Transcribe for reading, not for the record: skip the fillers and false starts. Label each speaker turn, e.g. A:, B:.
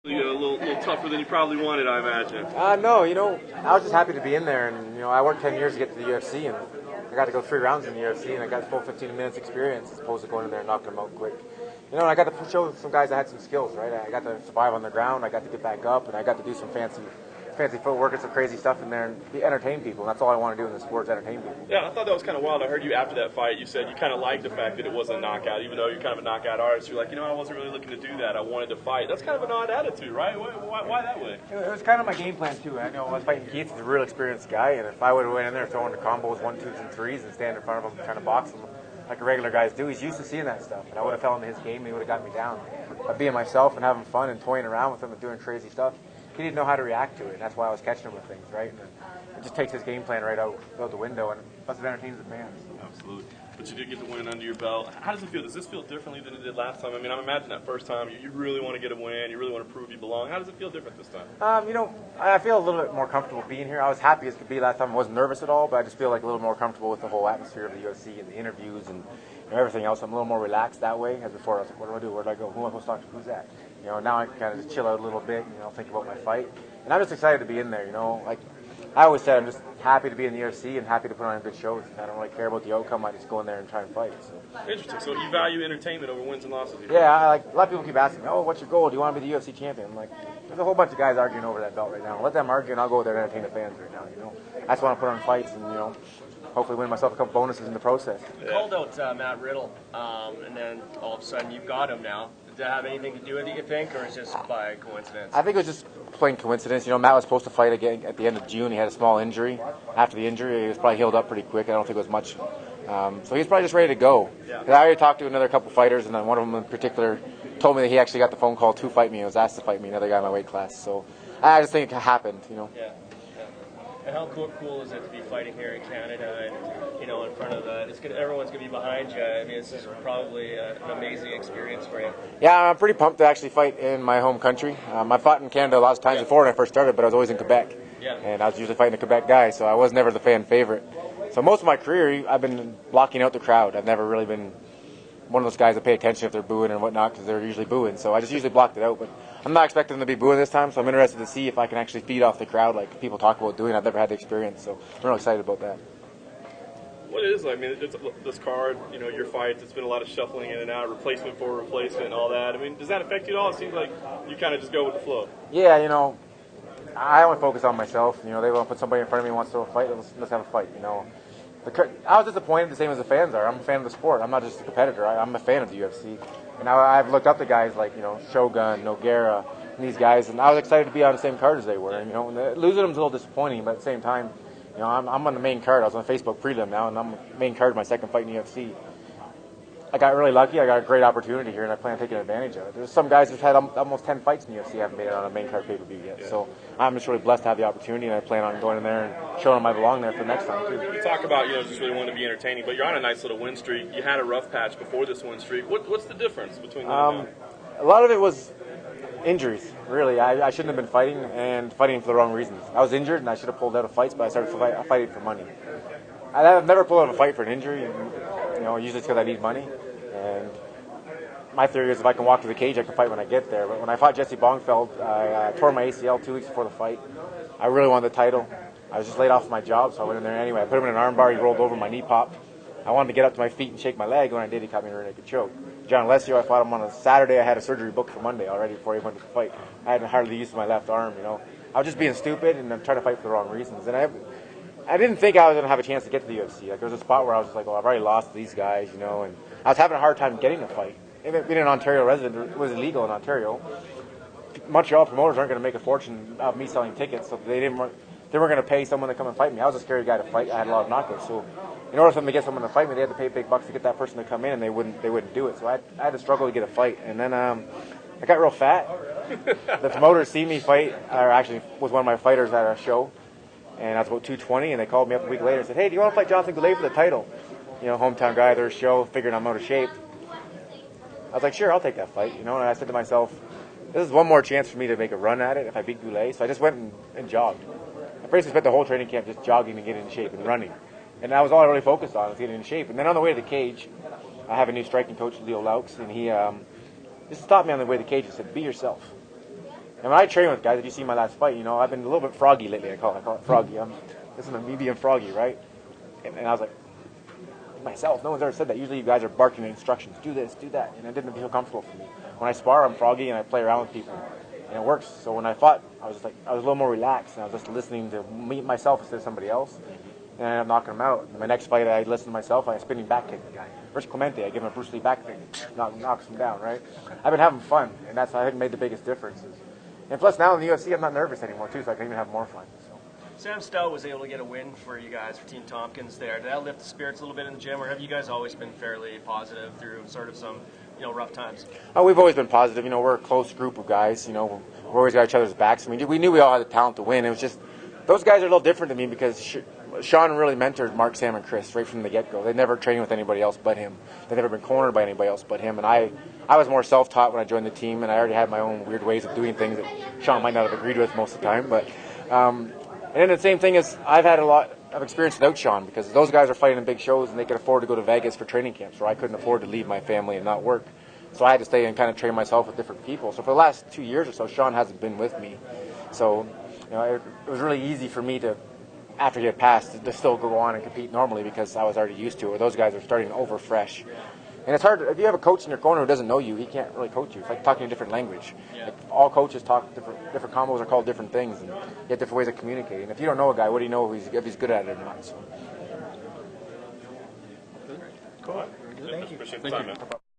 A: A little tougher than you probably wanted, I imagine.
B: No, I was just happy to be in there, and I worked 10 years to get to the UFC, and I got to go 3 rounds in the UFC, and I got full 15 minutes experience as opposed to going in there and knocking them out quick. And I got to show some guys I had some skills, right? I got to survive on the ground, I got to get back up, and I got to do some fancy footwork and some crazy stuff in there and entertain people. And that's all I want to do in the sport is entertain people.
A: Yeah, I thought that was kind of wild. I heard you after that fight. You said you kind of liked the fact that it wasn't a knockout, even though you're kind of a knockout artist. You're like, I wasn't really looking to do that. I wanted to fight. That's kind of an odd attitude, right? Why that way?
B: It was kind of my game plan too. I was fighting Keith. He's a real experienced guy, and if I would have went in there throwing the combos, 1, 2s, and 3s, and stand in front of him trying to box him like the regular guys do, he's used to seeing that stuff. And I would have fell into his game, and he would have got me down. But being myself and having fun and toying around with him and doing crazy stuff, he didn't know how to react to it. And that's why I was catching him with things, right? And it just takes his game plan right out the window, and plus it entertains the fans.
A: Absolutely. But you did get the win under your belt. How does it feel? Does this feel differently than it did last time? I mean, I imagine that first time you really want to get a win. You really want to prove you belong. How does it feel different this time?
B: I feel a little bit more comfortable being here. I was happy as could be last time. I wasn't nervous at all, but I just feel like a little more comfortable with the whole atmosphere of the UFC and the interviews and everything else. I'm a little more relaxed that way. As before, I was like, what do I do? Where do I go? Who am I supposed to talk to? Who's that? Now I can kind of just chill out a little bit, think about my fight. And I'm just excited to be in there, Like I always said, I'm just happy to be in the UFC and happy to put on good shows. I don't really care about the outcome. I just go in there and try and fight. So.
A: Interesting. So you value entertainment over wins and losses?
B: Yeah, a lot of people keep asking me, what's your goal? Do you want to be the UFC champion? I'm like, there's a whole bunch of guys arguing over that belt right now. Let them argue, and I'll go there and entertain the fans right now, I just want to put on fights and, hopefully win myself a couple bonuses in the process.
C: You called out Matt Riddle, and then all of a sudden you've got him now. Did that have anything to do with it, you think, or is it just by coincidence?
B: I think it was just plain coincidence. Matt was supposed to fight again at the end of June. He had a small injury. After the injury, he was probably healed up pretty quick. I don't think it was much. So he was probably just ready to go. Yeah. I already talked to another couple fighters, and then one of them in particular told me that he actually got the phone call to fight me. He was asked to fight me, another guy in my weight class. So I just think it happened,
C: Yeah. And how cool is it to be fighting here in Canada and, in front of everyone's going to be behind you. I mean, this is probably an amazing experience for you.
B: Yeah, I'm pretty pumped to actually fight in my home country. I fought in Canada lots of times before when I first started, but I was always in Quebec.
C: Yeah.
B: And I was usually fighting a Quebec guy, so I was never the fan favorite. So most of my career, I've been blocking out the crowd. I've never really been one of those guys that pay attention if they're booing and whatnot, because they're usually booing. So I just usually blocked it out. But I'm not expecting them to be booing this time, so I'm interested to see if I can actually feed off the crowd like people talk about doing. I've never had the experience, so I'm real excited about that.
A: What is I mean, this card, your fights, it's been a lot of shuffling in and out, replacement for replacement and all that. I mean, does that affect you at all? It seems like you kind of just go with the flow.
B: Yeah, I only focus on myself. They want to put somebody in front of me who wants to fight, let's have a fight, I was disappointed the same as the fans are. I'm a fan of the sport. I'm not just a competitor. I'm a fan of the UFC. And I've looked up to guys like, Shogun, Nogueira, and these guys, and I was excited to be on the same card as they were. And, losing them's a little disappointing, but at the same time, I'm on the main card. I was on Facebook prelim now, and I'm main card of my second fight in the UFC. I got really lucky. I got a great opportunity here, and I plan on taking advantage of it. There's some guys who've had almost 10 fights in the UFC haven't made it on a main card pay-per-view yet. Yeah. So I'm just really blessed to have the opportunity, and I plan on going in there and showing them I belong there for the next time, too.
A: You talk about, just really wanting to be entertaining, but you're on a nice little win streak. You had a rough patch before this win streak. What's the difference between them?
B: A lot of it was injuries, really. I shouldn't have been fighting, and fighting for the wrong reasons. I was injured, and I should have pulled out of fights, but I started fighting for money. I've never pulled out of a fight for an injury, and, usually it's because I need money. And my theory is if I can walk to the cage, I can fight when I get there. But when I fought Jesse Bongfeld, I tore my ACL 2 weeks before the fight. I really wanted the title. I was just laid off my job, so I went in there anyway. I put him in an arm bar. He rolled over. My knee popped. I wanted to get up to my feet and shake my leg. When I did, he caught me in a rear naked choke. John Alessio, I fought him on a Saturday. I had a surgery booked for Monday already before he went to the fight. I hadn't hardly used my left arm, I was just being stupid and I'm trying to fight for the wrong reasons. And I didn't think I was going to have a chance to get to the UFC. Like, there was a spot where I was just like, I've already lost to these guys, and I was having a hard time getting a fight. Even being an Ontario resident, it was illegal in Ontario. Montreal promoters aren't going to make a fortune out of me selling tickets, so they weren't going to pay someone to come and fight me. I was a scary guy to fight. I had a lot of knockouts, so in order for them to get someone to fight me, they had to pay big bucks to get that person to come in, and they wouldn't do it. So I had to struggle to get a fight, and then I got real fat. The promoters see me fight, or actually was one of my fighters at a show, and I was about 220, and they called me up a week later and said, hey, do you want to fight Jonathan Goulet for the title? Hometown guy at their show, figured I'm out of shape. I was like, sure, I'll take that fight, and I said to myself, this is one more chance for me to make a run at it if I beat Goulet. So I just went and jogged. I basically spent the whole training camp just jogging and getting in shape and running. And that was all I really focused on, was getting in shape. And then on the way to the cage, I have a new striking coach, Leo Laux, and he just stopped me on the way to the cage and said, be yourself. And when I train with guys, if you see my last fight, I've been a little bit froggy lately. I call it froggy. Listen, me being froggy, right? And I was like, myself, no one's ever said that. Usually you guys are barking instructions, do this, do that, and it didn't feel comfortable for me. When I spar, I'm froggy and I play around with people, and it works. So when I fought, I was a little more relaxed, and I was just listening to myself instead of somebody else, and I ended up knocking him out. In my next fight, I listened to myself, I spinning back kick the guy. Chris Clements, I give him a Bruce Lee back kick, knocks him down, right? I've been having fun, and that's, I think, made the biggest differences. And plus now in the UFC, I'm not nervous anymore too, so I can even have more fun. So.
C: Sam Stout was able to get a win for you guys, for Team Tompkins there. Did that lift the spirits a little bit in the gym, or have you guys always been fairly positive through sort of some, rough times?
B: Oh, we've always been positive. We're a close group of guys. We've always got each other's backs. We knew we all had the talent to win. It was just, those guys are a little different to me because Sean really mentored Mark, Sam, and Chris right from the get-go. They never trained with anybody else but him. They've never been cornered by anybody else but him. And I was more self-taught when I joined the team, and I already had my own weird ways of doing things that Sean might not have agreed with most of the time. But and then the same thing is I've had a lot of experience without Sean because those guys are fighting in big shows and they could afford to go to Vegas for training camps where I couldn't afford to leave my family and not work. So I had to stay and kind of train myself with different people. So for the last 2 years or so, Sean hasn't been with me. So it was really easy for me to, after he had passed, to still go on and compete normally because I was already used to it. Where those guys are starting over fresh. And it's hard, if you have a coach in your corner who doesn't know you, he can't really coach you. It's like talking a different language.
C: Yeah.
B: Like all coaches talk different combos are called different things, and you have different ways of communicating. If you don't know a guy, what do you know if he's good at it or not? So.
A: Cool. Thank you. Appreciate the time, man.